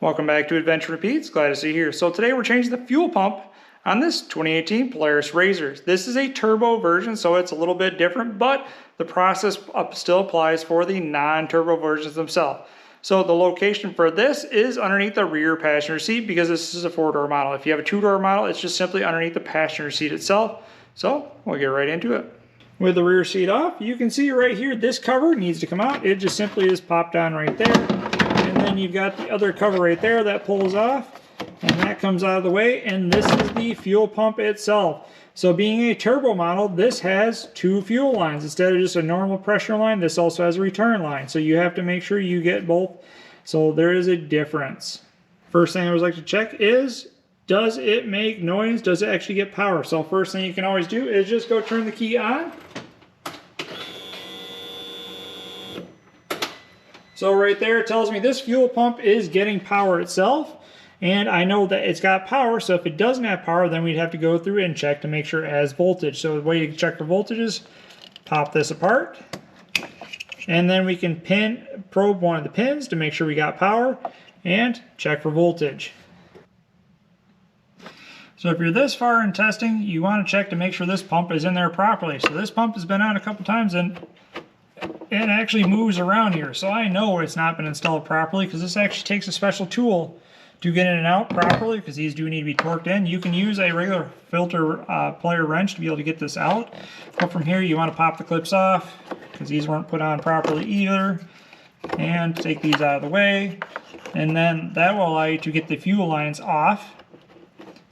Welcome back to Adventure Repeats. Glad to see you here. So today we're changing the fuel pump on this 2018 Polaris RZR. This is a turbo version, so it's a little bit different, but the process still applies for the non-turbo versions themselves. So the location for this is underneath the rear passenger seat because this is a 4-door model. If you have a 2-door model, it's just simply underneath the passenger seat itself. So we'll get right into it. With the rear seat off, you can see right here, this cover needs to come out. It just simply is popped on right there. And then you've got the other cover right there that pulls off, and that comes out of the way, and this is the fuel pump itself. So being a turbo model, this has 2 fuel lines. Instead of just a normal pressure line, this also has a return line. So you have to make sure you get both. So there is a difference. First thing I always like to check is, does it make noise? Does it actually get power? So first thing you can always do is just go turn the key on. So right there it tells me this fuel pump is getting power itself, and I know that it's got power, so if it doesn't have power then we'd have to go through and check to make sure it has voltage. So the way to check for voltage is pop this apart, and then we can probe one of the pins to make sure we got power and check for voltage. So if you're this far in testing, you want to check to make sure this pump is in there properly. So this pump has been on a couple times and it actually moves around here, so I know it's not been installed properly because this actually takes a special tool to get in and out properly because these do need to be torqued in. You can use a regular filter plier wrench to be able to get this out, but from here you want to pop the clips off because these weren't put on properly either, and take these out of the way, and then that will allow you to get the fuel lines off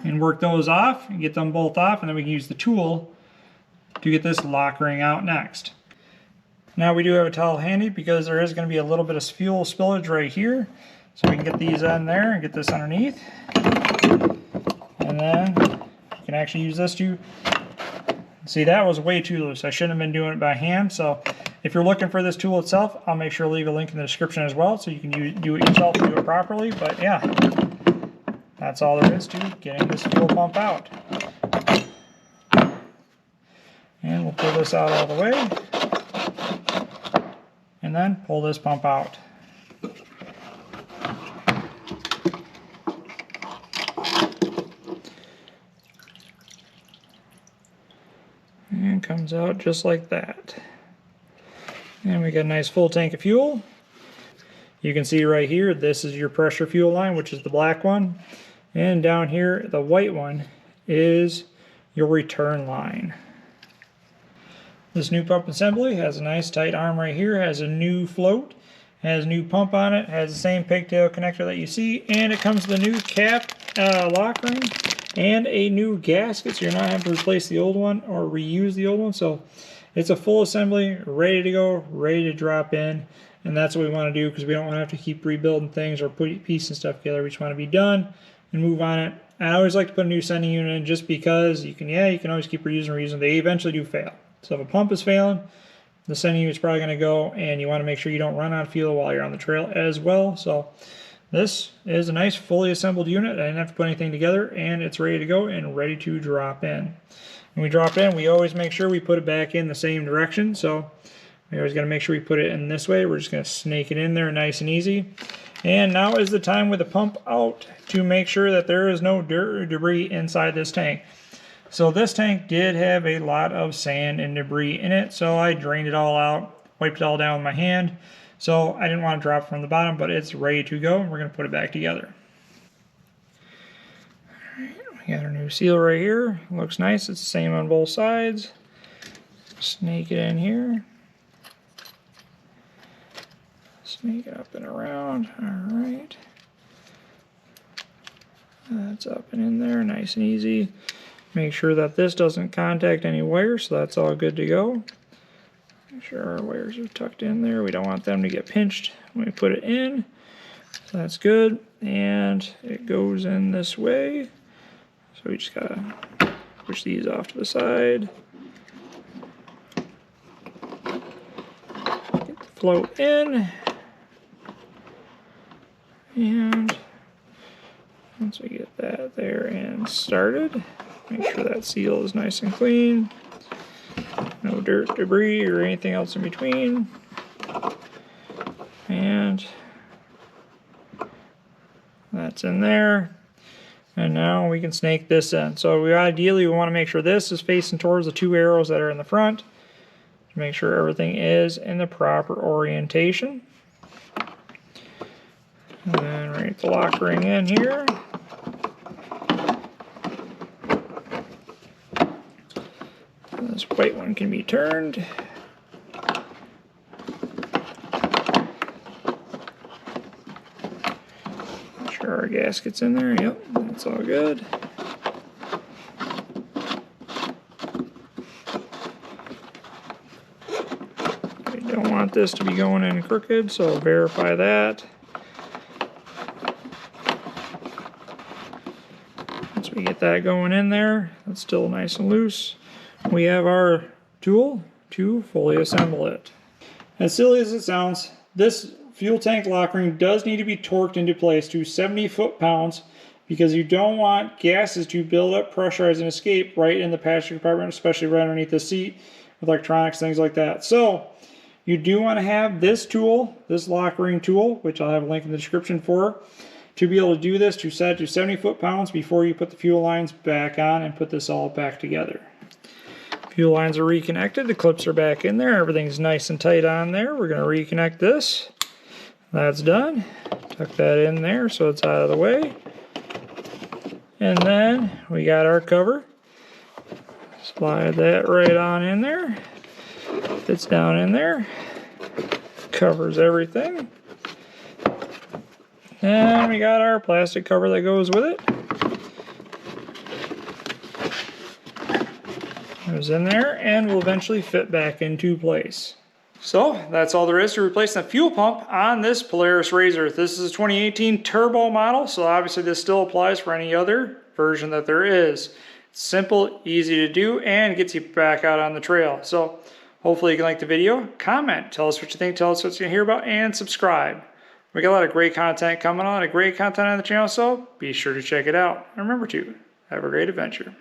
and work those off and get them both off, and then we can use the tool to get this lock ring out next. Now we do have a towel handy because there is going to be a little bit of fuel spillage right here. So we can get these on there and get this underneath. And then you can actually use this to... See, that was way too loose. I shouldn't have been doing it by hand. So if you're looking for this tool itself, I'll make sure to leave a link in the description as well so you can do it yourself and do it properly. But yeah, that's all there is to getting this fuel pump out. And we'll pull this out all the way. And then pull this pump out. And comes out just like that. And we got a nice full tank of fuel. You can see right here, this is your pressure fuel line, which is the black one. And down here, the white one is your return line. This new pump assembly has a nice tight arm right here, has a new float, has a new pump on it, has the same pigtail connector that you see, and it comes with a new cap lock ring and a new gasket, so you're not having to replace the old one or reuse the old one. So it's a full assembly, ready to go, ready to drop in, and that's what we want to do because we don't want to have to keep rebuilding things or put piecing stuff together. We just want to be done and move on it. I always like to put a new sending unit in just because you can always keep reusing. They eventually do fail. So if a pump is failing, the sending unit is probably going to go, and you want to make sure you don't run out of fuel while you're on the trail as well. So this is a nice fully assembled unit. I didn't have to put anything together, and it's ready to go and ready to drop in. When we drop it in, we always make sure we put it back in the same direction. So we always got to make sure we put it in this way. We're just going to snake it in there nice and easy. And now is the time with the pump out to make sure that there is no dirt or debris inside this tank. So this tank did have a lot of sand and debris in it, so I drained it all out, wiped it all down with my hand. So I didn't want to drop it from the bottom, but it's ready to go. We're going to put it back together. Alright, we got our new seal right here. Looks nice. It's the same on both sides. Snake it in here. Snake it up and around. Alright. That's up and in there, nice and easy. Make sure that this doesn't contact any wires, so that's all good to go. Make sure our wires are tucked in there. We don't want them to get pinched when we put it in. So that's good. And it goes in this way. So we just gotta push these off to the side. Get the float in. And once we get that there and started, make sure that seal is nice and clean. No dirt, debris, or anything else in between. And That's in there. And now we can snake this in. So we ideally want to make sure this is facing towards the 2 arrows that are in the front. To make sure everything is in the proper orientation. And then right the lock ring in here. This white one can be turned. Make sure our gasket's in there. Yep, that's all good. We don't want this to be going in crooked, so verify that. Once we get that going in there, that's still nice and loose. We have our tool to fully assemble it. As silly as it sounds, this fuel tank lock ring does need to be torqued into place to 70 foot-pounds because you don't want gases to build up, pressurize, and escape right in the passenger compartment, especially right underneath the seat with electronics, things like that. So you do want to have this tool, this lock ring tool, which I'll have a link in the description for, to be able to do this, to set it to 70 foot-pounds before you put the fuel lines back on and put this all back together. Fuel lines are reconnected, the clips are back in there, everything's nice and tight on there. We're going to reconnect this. That's done. Tuck that in there so it's out of the way. And then we got our cover. Slide that right on in there. Fits down in there. Covers everything. And we got our plastic cover that goes with it. Goes in there and will eventually fit back into place. So that's all there is to replacing the fuel pump on this Polaris RZR. This is a 2018 turbo model, so obviously this still applies for any other version that there is. It's simple, easy to do, and gets you back out on the trail. So hopefully you can like the video, comment, tell us what you think, tell us what you're gonna hear about, and subscribe. We got a lot of great content coming on, a lot of great content on the channel, so be sure to check it out. And remember to have a great adventure.